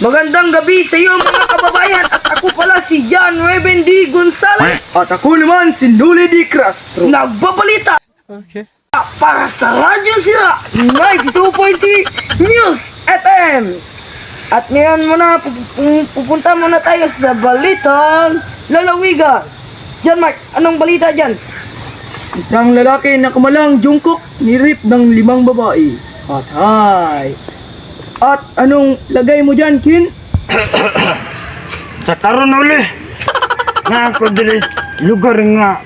Magandang gabi sa iyo mga kababayan at ako pala si John Ruben D. Gonzales At ako naman si Noli D. Castro. nagbabalita Okay. para sa Radyo Sira 92.3 News FM. At ngayon muna pupunta muna tayo sa balitang lalawigan. John Mark, anong balita dyan? Isang lalaki na kumalang Jungkook nirip ng 5 babae. Patay. At anong lagay mo dyan, Kin? Sa karon uli nga ako diri lugar nga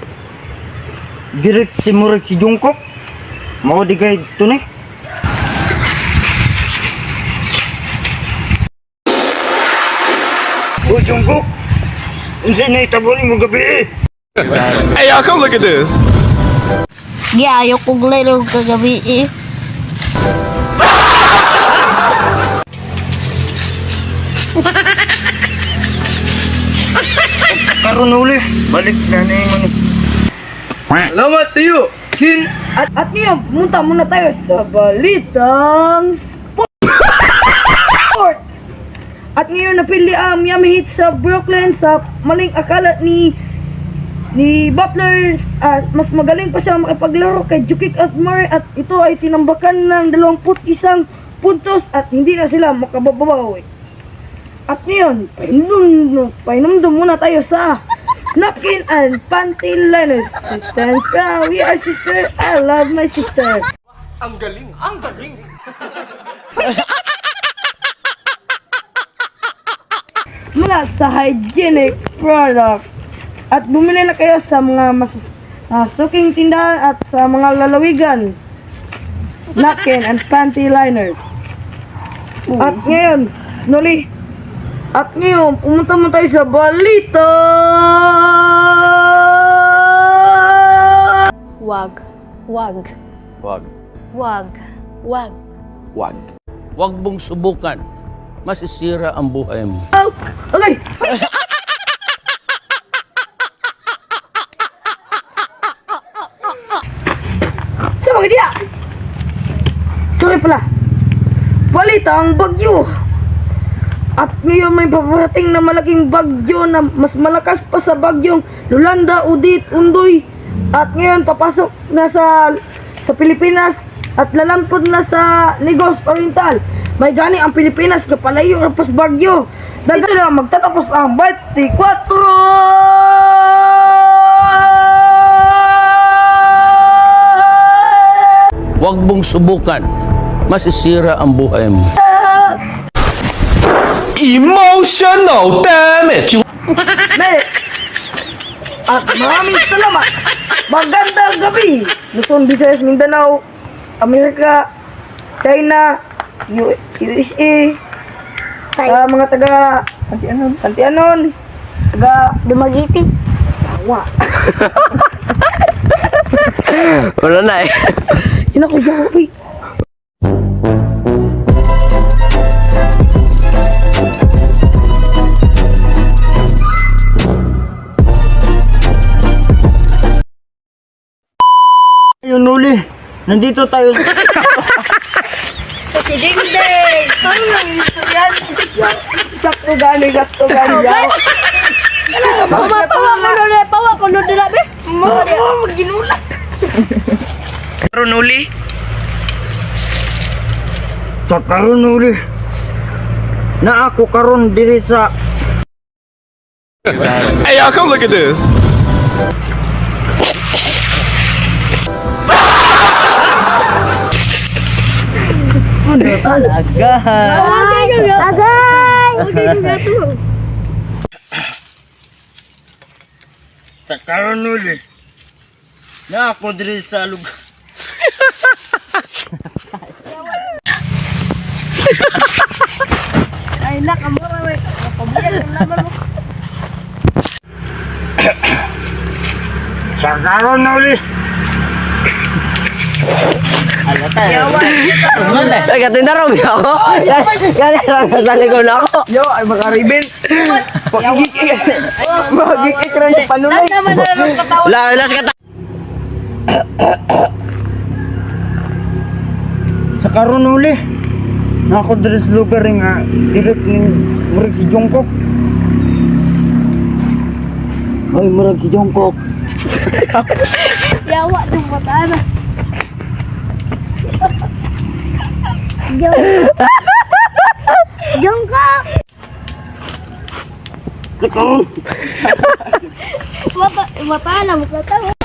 direct si Murag si Jungkook mao di kay tunay. O Jungkook, unsa na itabo ni mo gabi? Hey, y'all, come look at this. Ayaw kong laro kagabi eh. Sa karon uli balik na ni mo ni. Salamat sa iyo, Kin. At ngayon pumunta muna tayo sa balitang sports. At ngayon napili ang Miami Heat sa Brooklyn sa maling akala ni Butler, mas magaling pa siya makipaglaro kay Jokic at Murray at ito ay tinambakan ng 21 puntos at hindi na sila makababawi. At ngayon, painumdum muna tayo sa Napkin and Panty Liners. Sisters, we are sisters, I love my sister. Ang galing! Ang galing! Mula sa hygienic product. At bumili na kayo sa mga suking tindahan at sa mga lalawigan. Napkin and panty liners. At ngayon, Noli. At ngayon, pumunta mo tayo sa balita. Wag. Wag. Wag. Wag. Wag. Wag. Huwag mong subukan. Masisira ang buhay mo. Okay. Sorry dia. Sorry pala. Balitang bagyo. At ngayon may paparating na malaking bagyo na mas malakas pa sa bagyong Yolanda, Udit, Undoy. At ngayon papasok na sa Pilipinas at lalampod na sa Negros Oriental. May gani ang Pilipinas kapalayo kapos bagyo. Dito na magtatapos ang 24. Huwag mong subukan. Masisira ang buhay mo. Emotional damage! At maraming salamat. Magandang gabi. Luzon, Visayas, Mindanao, Amerika, China, USA, mga taga Antianon, taga Dumagiti. Tawa. Wala na eh. Sino ko dyan? Uy. Ayun uli. Nandito tayo. Si Dingding! Ano lang ito yan? Sakto gani yaw. Pawa ko nun nila, be. Magginula. Karon uli. Sa karon uli. Na ako karon diri sa Hey, y'all, come look at this. sa karon uli. Na ako diri sa lugar. Ay, nakamura, we. Napabiyan yung laban mo. Sa karon uli. Katinda raw biya ako. Ganyan sa likod ako. Yo, ay makaribin. Magigik rin yung panulay. Las kata. Sa karon uli. Na ako diri sa lugar nga direct ning murag si Jungkook. Ay, murag si Jungkook. Yawa ng mata na. Jungkook! Sekong. Mata na, mata na.